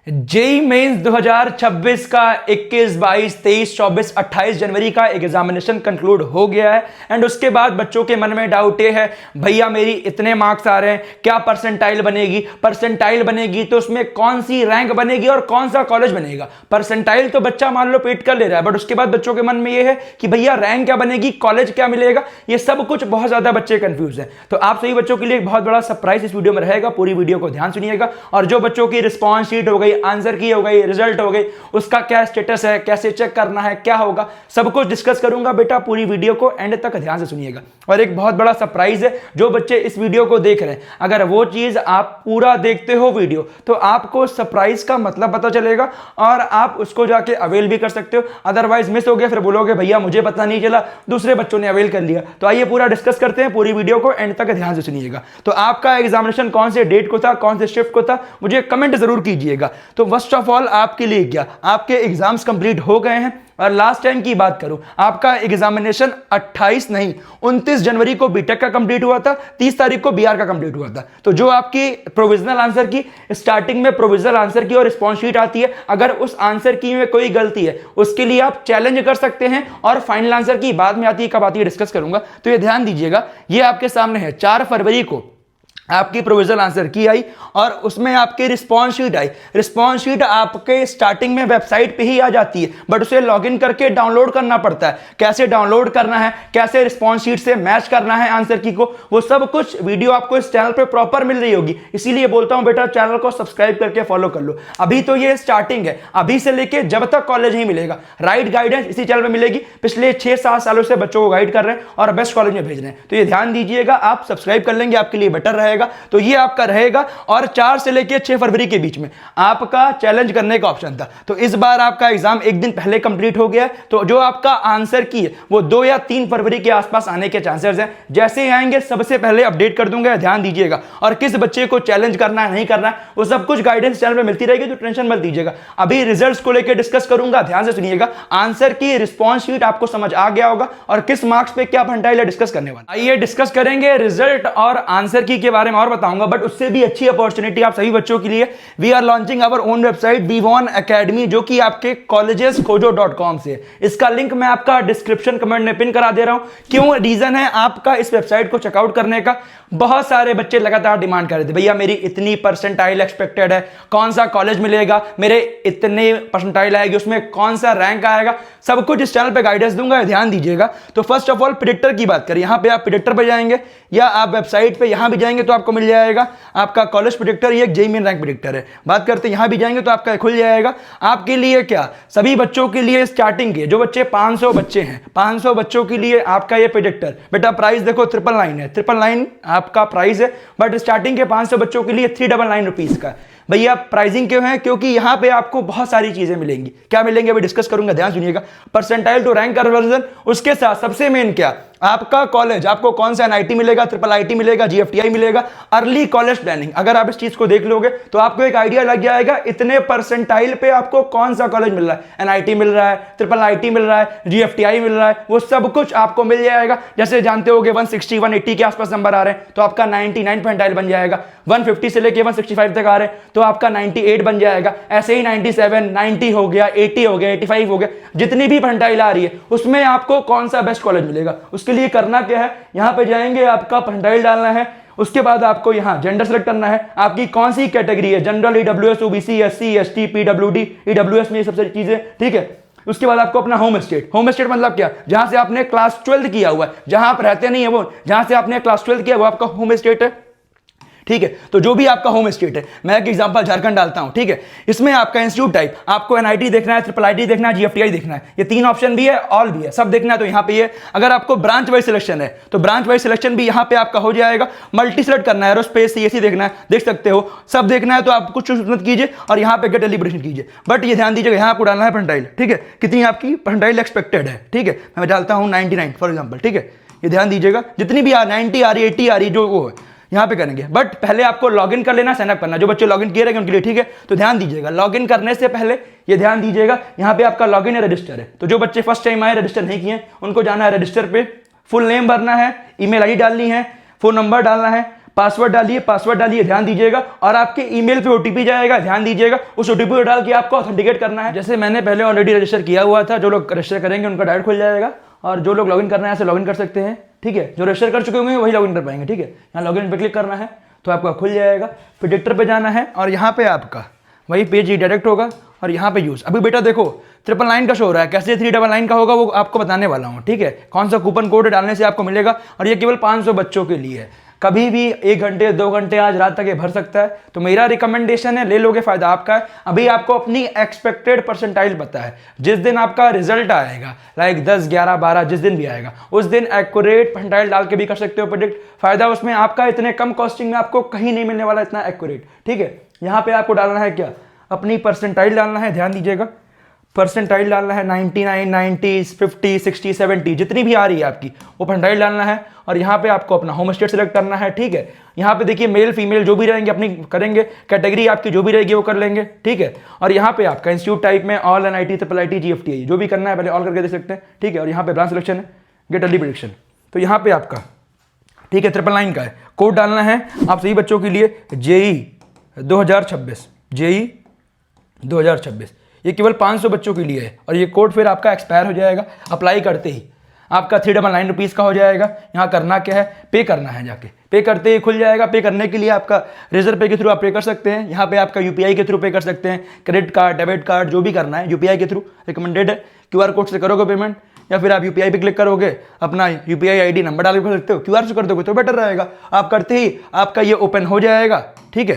JEE mains 2026 का 21, 22, 23, 24, 28 जनवरी का examination conclude हो गया है। एंड उसके बाद बच्चों के मन में डाउट ये है, भैया मेरी इतने मार्क्स आ रहे हैं, क्या परसेंटाइल बनेगी? परसेंटाइल बनेगी तो उसमें कौन सी रैंक बनेगी और कौन सा कॉलेज बनेगा? परसेंटाइल तो बच्चा मान लो पेट कर ले रहा है, बट उसके बाद बच्चों के मन में ये है कि भैया रैंक क्या बनेगी, कॉलेज क्या मिलेगा? ये सब कुछ बहुत ज्यादा बच्चे कंफ्यूज हैं। तो आप सभी बच्चों के लिए एक बहुत बड़ा सरप्राइज इस वीडियो में रहेगा, पूरी वीडियो को ध्यान सुनिएगा। और जो बच्चों की रिस्पॉन्स शीट हो गई, आंसर की हो गई, रिजल्ट हो गई, उसका क्या स्टेटस है, कैसे चेक करना है, क्या होगा, सब कुछ डिस्कस करूंगा। बेटा पूरी वीडियो को एंड तक ध्यान से सुनिएगा। और एक बहुत बड़ा सरप्राइज है, जो बच्चे इस वीडियो को देख रहे हैं, अगर वो चीज आप पूरा देखते हो वीडियो, तो आपको सरप्राइज का मतलब पता चलेगा और आप उसको जाके अवेल भी कर सकते हो। अदरवाइज मिस हो गया, फिर बोलोगे भैया मुझे पता नहीं चला, दूसरे बच्चों ने अवेल कर लिया। तो आइए पूरा डिस्कस करते हैं, पूरी वीडियो को एंड तक ध्यान से सुनिएगा। तो आपका एग्जामिनेशन कौन से डेट को था, कौन से शिफ्ट को था, मुझे कमेंट जरूर कीजिएगा। तो फर्स्ट ऑफ ऑल आपके लिए क्या, आपके एग्जाम्स कंप्लीट हो गए हैं। और लास्ट टाइम की बात करूं, आपका एग्जामिनेशन 28 नहीं 29 जनवरी को बीटेक का कंप्लीट हुआ था, 30 तारीख को बीआर का कंप्लीट हुआ था। तो जो आपकी प्रोविजनल आंसर की स्टार्टिंग में प्रोविजनल आंसर की और रिस्पॉन्स शीट आती है, अगर उस आंसर की में कोई गलती है उसके लिए आप चैलेंज कर सकते हैं। और फाइनल आंसर की बाद में आती है, कब आती है डिस्कस करूंगा। तो ये ध्यान दीजिएगा, ये आपके सामने है 4 फरवरी को आपकी प्रोविजनल आंसर की आई और उसमें आपकी रिस्पॉन्स शीट आई। रिस्पॉन्स शीट आपके स्टार्टिंग में वेबसाइट पे ही आ जाती है, बट उसे लॉगिन करके डाउनलोड करना पड़ता है। कैसे डाउनलोड करना है, कैसे रिस्पॉन्स शीट से मैच करना है आंसर की को, वो सब कुछ वीडियो आपको इस चैनल पे प्रॉपर मिल रही होगी। इसीलिए बोलता हूं बेटा चैनल को सब्सक्राइब करके फॉलो कर लो। अभी तो ये स्टार्टिंग है, अभी से लेके जब तक कॉलेज नहीं मिलेगा, राइट गाइडेंस इसी चैनल पर मिलेगी। पिछले 6-7 सालों से बच्चों को गाइड कर रहे हैं और बेस्ट कॉलेज में भेज रहे हैं। तो ये ध्यान दीजिएगा, आप सब्सक्राइब कर लेंगे आपके लिए बेटर रहेगा। तो ये आपका रहेगा। और 4 से लेकर 6 फरवरी के बीच में आपका चैलेंज करने का ऑप्शन था। तो इस बार आपका एग्जाम एक दिन पहले कंप्लीट हो गया है, तो जो आपका आंसर की है वो 2 या 3 फरवरी के आसपास आने के चांसेस हैं। जैसे ही आएंगे सबसे पहले अपडेट कर दूंगा, ध्यान दीजिएगा। और किस बच्चे को चैलेंज करना है नहीं करना है वो सब कुछ गाइडेंस चैनल में मिलती रहेगी, तो टेंशन मत दीजिएगा। अभी रिजल्ट्स को लेकर डिस्कस करूंगा, ध्यान से सुनिएगा। आंसर की रिस्पॉन्स शीट आपको समझ आ गया होगा और किस मार्क्स पे क्या फंडाइल है डिस्कस करने वाला। आइए डिस्कस करेंगे रिजल्ट और आंसर की के बारे में और बताऊंगा, बट उससे भी अच्छी अपॉर्चुनिटी आप सभी बच्चों के लिए, we are launching our own website BWAN Academy, जो कि आपके collegesKojo.com से। इसका लिंक मैं आपका डिस्क्रिप्शन कमेंट में पिन करा दे रहा हूं। क्यों? रीजन है आपका इस वेबसाइट को चेकआउट करने का। बहुत सारे बच्चे लगातार डिमांड कर रहे थे, भैया मेरी इतनी परसेंटाइल एक्सपेक्टेड है, कौन सा कॉलेज मिलेगा, मेरे इतने परसेंटाइल आएगी, उसमें कौन सा रैंक आएगा, सब कुछ इस चैनल पे गाइडेंस दूंगा, ध्यान दीजिएगा। तो फर्स्ट ऑफ ऑल प्रेडिक्टर की बात करें, यहां पे आप प्रेडिक्टर पे जाएंगे या आप वेबसाइट पे यहां भी जाएंगे तो आपको मिल जाएगा आपका कॉलेज प्रेडिक्टर। ये एक जेईई मेन रैंक प्रेडिक्टर है। बात करते हैं यहां भी जाएंगे तो आपका खुल जाएगा। आपके लिए क्या, सभी बच्चों के लिए स्टार्टिंग के जो बच्चे 500 बच्चे हैं, 500 बच्चों के लिए आपका ये प्रेडिक्टर। बेटा प्राइस देखो 999 है, 999 आपका प्राइस है, बट स्टार्टिंग के 500 बच्चों के लिए 399 रुपीज का। भैया प्राइसिंग क्यों है? क्योंकि यहां पे आपको बहुत सारी चीजें मिलेंगी। क्या मिलेंगे अभी डिस्कस करूंगा, ध्यान सुनिएगा। परसेंटाइल टू रैंक कन्वर्जन, उसके साथ सबसे मेन क्या, आपका कॉलेज, आपको कौन सा NIT मिलेगा, IIIT मिलेगा, GFTI मिलेगा, अर्ली कॉलेज प्लानिंग। अगर आप इस चीज को देख लोगे तो आपको एक आइडिया लग जाएगा इतने परसेंटाइल पे आपको कौन सा कॉलेज मिल रहा है। NIT मिल रहा है, IIIT मिल रहा है, GFTI मिल रहा है, वो सब कुछ आपको मिल जाएगा। जैसे जानते होगे 160 180 के आसपास नंबर आ रहे हैं तो आपका 99 परसेंटाइल बन जाएगा। 150 से लेके 165 तक आ रहे हैं तो आपका 98 बन जाएगा। ऐसे ही 97, 90 हो गया, 80 हो गया, 85 हो गया, जितनी भी परसेंटाइल आ रही है उसमें आपको कौन सा बेस्ट कॉलेज मिलेगा। उसके लिए करना क्या है, यहां पे जाएंगे, आपका परसेंटाइल डालना है। उसके बाद आपको यहां जेंडर सेलेक्ट करना है, आपकी कौन सी कैटेगरी है, general, EWS, OBC, SC, ST, PWD, EWS में ये सब सारी चीजें, ठीक है। उसके बाद आपको अपना होम स्टेट, होम स्टेट मतलब क्या, जहां से आपने क्लास 12 किया हुआ है, जहां आप रहते नहीं है वो, जहां से आपने क्लास 12 किया वो आपका होम स्टेट है, ठीक है। तो जो भी आपका होम स्टेट है, मैं एक एग्जांपल झारखंड डालता हूं, ठीक है। इसमें आपका इंस्टीट्यूट टाइप, आपको NIT देखना है, IIIT देखना है, GFTI देखना है, ये 3 ऑप्शन भी है, ऑल भी है, सब देखना है तो यहां पे ये। अगर आपको ब्रांच वाइज सिलेक्शन है तो ब्रांच वाइज सिलेक्शन भी यहां पे आपका हो जाएगा। मल्टी सेलेक्ट करना है, एरोस्पेस, CSE देखना है, देख सकते हो, सब देखना है तो आप कुछ मत कीजिए और यहां पे गेट एलिब्रेशन कीजिए। बट ये ध्यान दीजिएगा, यहां आपको डालना है परसेंटाइल, ठीक है, कितनी आपकी परसेंटाइल एक्सपेक्टेड है, ठीक है। मैं डालता हूं 99 फॉर एग्जाम्पल, ठीक है। ये ध्यान दीजिएगा, जितनी भी 90 आ रही, 80 आ रही, जो वो है यहां पे करेंगे। बट पहले आपको लॉगिन कर लेना, साइन अप करना। जो बच्चे लॉगिन किए रहेंगे उनके लिए, ठीक है। तो ध्यान दीजिएगा, लॉगिन करने से पहले ये ध्यान दीजिएगा, यहां पे आपका लॉगिन है, रजिस्टर है। तो जो बच्चे फर्स्ट टाइम आए, रजिस्टर नहीं किए, उनको जाना है रजिस्टर पे, फुल नेम भरना है, ईमेल ID डालनी है, फोन नंबर डालना है, पासवर्ड डालिए, ध्यान दीजिएगा, और आपके ईमेल पे ओटीपी जाएगा, ध्यान दीजिएगा, उस ओटीपी को डाल के आपको ऑथेंटिकेट करना है। जैसे मैंने पहले ऑलरेडी रजिस्टर किया हुआ था, जो लोग रजिस्टर करेंगे उनका डायरेक्ट खुल जाएगा, और जो लोग लॉगिन करना है ऐसे लॉगिन कर सकते हैं, ठीक है। जो रजिस्टर कर चुके होंगे वही लॉगिन कर पाएंगे, ठीक है। यहाँ लॉगिन पे क्लिक करना है तो आपका खुल जाएगा, प्रेडिक्टर पे जाना है और यहाँ पे आपका वही पेज डायरेक्ट होगा, और यहाँ पे यूज। अभी बेटा देखो 999 का शो हो रहा है, कैसे 399 का होगा वो आपको बताने वाला हूँ, ठीक है। कौन सा कूपन कोड डालने से आपको मिलेगा, और ये केवल 500 बच्चों के लिए है। कभी भी 1 घंटे 2 घंटे आज रात तक ये भर सकता है, तो मेरा रिकमेंडेशन है ले लोगे, फायदा आपका है। अभी आपको अपनी एक्सपेक्टेड परसेंटाइल पता है, जिस दिन आपका रिजल्ट आएगा, लाइक 10 11 12 जिस दिन भी आएगा, उस दिन एक्यूरेट परसेंटाइल डाल के भी कर सकते हो प्रेडिक्ट। फायदा उसमें आपका, इतने कम कॉस्टिंग में आपको कहीं नहीं मिलने वाला इतना एक्यूरेट, ठीक है। यहाँ पे आपको डालना है क्या, अपनी परसेंटाइल डालना है, ध्यान दीजिएगा, परसेंटाइल डालना है 99 90 50 60 70 जितनी भी आ रही है आपकी वो परसेंटाइल डालना है, और यहाँ पे आपको अपना होम स्टेट सेलेक्ट करना है, ठीक है। यहाँ पे देखिए मेल फीमेल जो भी रहेंगे अपनी करेंगे, कैटेगरी आपकी जो भी रहेगी वो कर लेंगे, ठीक है। और यहाँ पे आपका इंस्टीट्यूट टाइप में ऑल NIT IIIT GFTI जो भी करना है पहले ऑल करके देख सकते हैं, ठीक है। और यहाँ पे ब्रांच सिलेक्शन है, गेट अर्ली प्रेडिक्शन, तो यहाँ पे आपका, ठीक है, 999 का है। कोड डालना है आप सभी बच्चों के लिए, JEE 2026, JEE 2026, ये केवल 500 बच्चों के लिए है, और ये कोड फिर आपका एक्सपायर हो जाएगा अप्लाई करते ही, आपका 399 रुपीज़ का हो जाएगा। यहाँ करना क्या है, पे करना है, जाके पे करते ही खुल जाएगा। पे करने के लिए आपका रेजर पे के थ्रू आप पे कर सकते हैं, यहाँ पे आपका UPI के थ्रू पे कर सकते हैं, क्रेडिट कार्ड डेबिट कार्ड जो भी करना है UPI के थ्रू रिकमेंडेड है। QR कोड से करोगे पेमेंट, या फिर आप UPI पे क्लिक करोगे, अपना UPI ID नंबर डाल के कर सकते हो, QR से कर दोगे तो बेटर रहेगा। आप करते ही आपका ये ओपन हो जाएगा, ठीक है,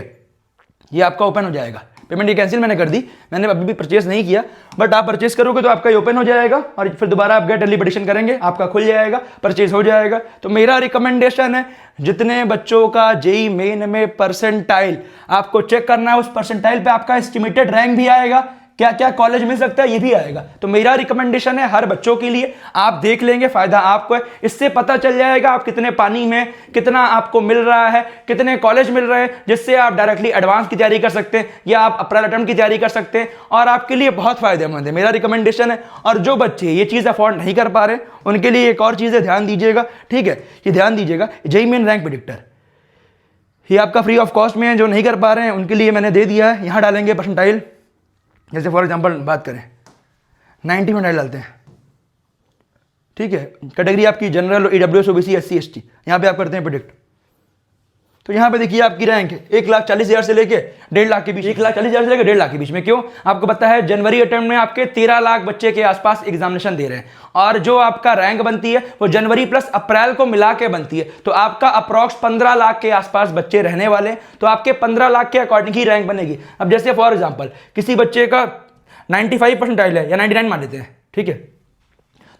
ये आपका ओपन हो जाएगा। पेमेंट ये कैंसिल मैंने कर दी, मैंने अभी भी परचेस नहीं किया, बट आप परचेस करोगे तो आपका ये ओपन हो जाएगा, और फिर दोबारा आप गेट अर्ली प्रेडिक्शन करेंगे, आपका खुल जाएगा, परचेस हो जाएगा। तो मेरा रिकमेंडेशन है, जितने बच्चों का JEE मेन में परसेंटाइल आपको चेक करना है, उस परसेंटाइल पे आपका एस्टिमेटेड रैंक भी आएगा, क्या क्या कॉलेज मिल सकता है ये भी आएगा। तो मेरा रिकमेंडेशन है हर बच्चों के लिए, आप देख लेंगे, फायदा आपको है। इससे पता चल जाएगा आप कितने पानी में, कितना आपको मिल रहा है, कितने कॉलेज मिल रहे हैं, जिससे आप डायरेक्टली एडवांस की तैयारी कर सकते हैं, या आप अप्रैल अटेम्प्ट की तैयारी कर सकते हैं, और आपके लिए बहुत फायदेमंद है, मेरा रिकमेंडेशन है। और जो बच्चे ये चीज़ अफोर्ड नहीं कर पा रहे उनके लिए एक और चीज़ है, ध्यान दीजिएगा, ठीक है, ये ध्यान दीजिएगा, JEE मेन रैंक प्रेडिक्टर ये आपका फ्री ऑफ कॉस्ट में है। जो नहीं कर पा रहे हैं उनके लिए मैंने दे दिया है, यहाँ डालेंगे परसेंटाइल, जैसे फॉर एग्जांपल बात करें 90 में डालते हैं, ठीक है। कैटेगरी आपकी general, EWS OBC SC ST, यहाँ पे आप करते हैं प्रेडिक्ट। तो यहाँ पे देखिए आपकी रैंक है 1,40,000 से लेके 1.5 लाख के बीच, 1,40,000 से लेकर 1.5 लाख के बीच में। क्यों, आपको पता है जनवरी अटेम्प्ट में आपके 13 लाख बच्चे के आसपास एग्जामिनेशन दे रहे हैं, और जो आपका रैंक बनती है वो जनवरी प्लस अप्रैल को मिला के बनती है, तो आपका अप्रॉक्स 15 लाख के आसपास बच्चे रहने वाले हैं। तो आपके 15 लाख के अकॉर्डिंग ही रैंक बनेगी। अब जैसे फॉर एग्जाम्पल किसी बच्चे का 95 परसेंटाइल है, या 99 मान लेते हैं, ठीक है,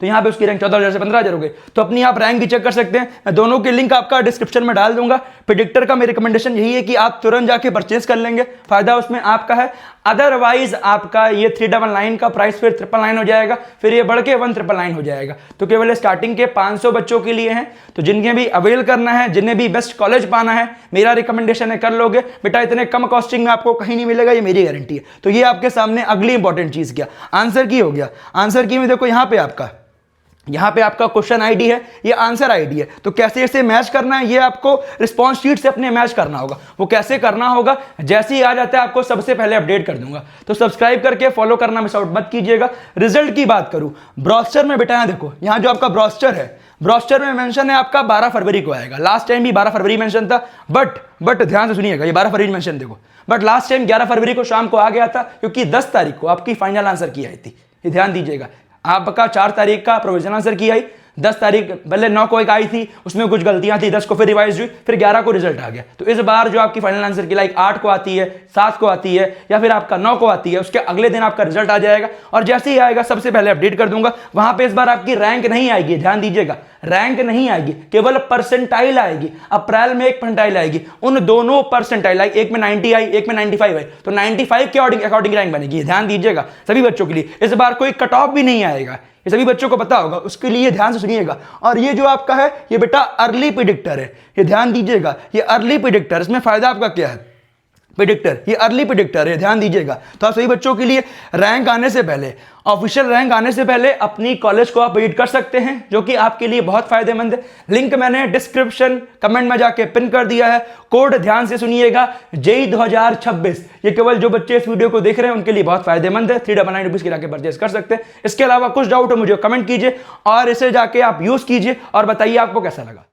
तो यहाँ पे उसकी रैंक 14,000 से 15,000 हो गई। तो अपनी आप रैंक भी चेक कर सकते हैं, मैं दोनों के लिंक आपका डिस्क्रिप्शन में डाल दूंगा। प्रेडिक्टर का मेरी रिकमेंडेशन यही है कि आप तुरंत जाके परचेस कर लेंगे, फायदा उसमें आपका है। अदरवाइज आपका ये 399 का प्राइस फिर 999 हो जाएगा, फिर ये बढ़ के 1999 हो जाएगा। तो केवल स्टार्टिंग के 500 बच्चों के लिए हैं, तो जिन्हें भी अवेल करना है, जिन्हें भी बेस्ट कॉलेज पाना है, मेरा रिकमेंडेशन है कर लोगे बेटा, इतने कम कॉस्टिंग में आपको कहीं नहीं मिलेगा, ये मेरी गारंटी है। तो ये आपके सामने अगली इंपॉर्टेंट चीज क्या, आंसर की हो गया। आंसर की में देखो यहाँ पे आपका क्वेश्चन आईडी है, ये आंसर आईडी है। तो कैसे इसे मैच करना है, ये आपको रिस्पॉन्स शीट से अपने मैच करना होगा। वो कैसे करना होगा, जैसे ही आ जाता है आपको सबसे पहले अपडेट कर दूंगा। तो सब्सक्राइब करके फॉलो करना मिस आउट मत कीजिएगा। रिजल्ट की बात करूं, ब्रोस्टर में बेटा यहाँ देखो, यहाँ जो आपका ब्रोस्टर है, ब्रोस्टर में मेंशन है आपका 12 फरवरी को आएगा। लास्ट टाइम भी 12 फरवरी मेंशन था, बट ध्यान से सुनिएगा, ये 12 फरवरी मेंशन देखो, बट लास्ट टाइम 11 फरवरी को शाम को आ गया था, क्योंकि 10 तारीख को आपकी फाइनल आंसर की आई थी। ये ध्यान दीजिएगा, आपका 4 तारीख का प्रोविजनल आंसर की आई, 10 तारीख पहले 9 को एक आई थी, उसमें कुछ गलतियां थी, 10 को फिर रिवाइज हुई, फिर 11 को रिजल्ट आ गया। तो इस बार जो आपकी फाइनल आंसर की लाइक 8 को आती है, 7 को आती है, या फिर आपका 9 को आती है, उसके अगले दिन आपका रिजल्ट आ जाएगा। और जैसे ही आएगा सबसे पहले अपडेट कर दूंगा। वहां पे इस बार आपकी रैंक नहीं आएगी, ध्यान दीजिएगा, रैंक नहीं आएगी, केवल परसेंटाइल आएगी। अप्रैल में एक परसेंटाइल आएगी, उन दोनों परसेंटाइल, एक में 90 आई, एक में 95 आई, तो 95 के अकॉर्डिंग रैंक बनेगी। ध्यान दीजिएगा सभी बच्चों के लिए, इस बार कोई कट ऑफ भी नहीं आएगा, ये सभी बच्चों को पता होगा, उसके लिए ध्यान से सुनिएगा। और ये जो आपका है, ये बेटा अर्ली प्रेडिक्टर है, ये ध्यान दीजिएगा, ये अर्ली प्रेडिक्टर, इसमें फायदा आपका क्या है, प्रिडिक्टर, ये अर्ली प्रिडिक्टर है, ध्यान दीजिएगा। तो आप सभी बच्चों के लिए रैंक आने से पहले, ऑफिशियल रैंक आने से पहले अपनी कॉलेज को आप विजिट कर सकते हैं, जो कि आपके लिए बहुत फायदेमंद है। लिंक मैंने डिस्क्रिप्शन कमेंट में जाके पिन कर दिया है। कोड ध्यान से सुनिएगा, जेई 2026। ये केवल जो बच्चे इस वीडियो को देख रहे हैं उनके लिए बहुत फायदेमंद है। 399 रुपीज के जाके परचेस कर सकते हैं। इसके अलावा कुछ डाउट हो मुझे कमेंट कीजिए और इसे जाके आप यूज कीजिए और बताइए आपको कैसा लगा।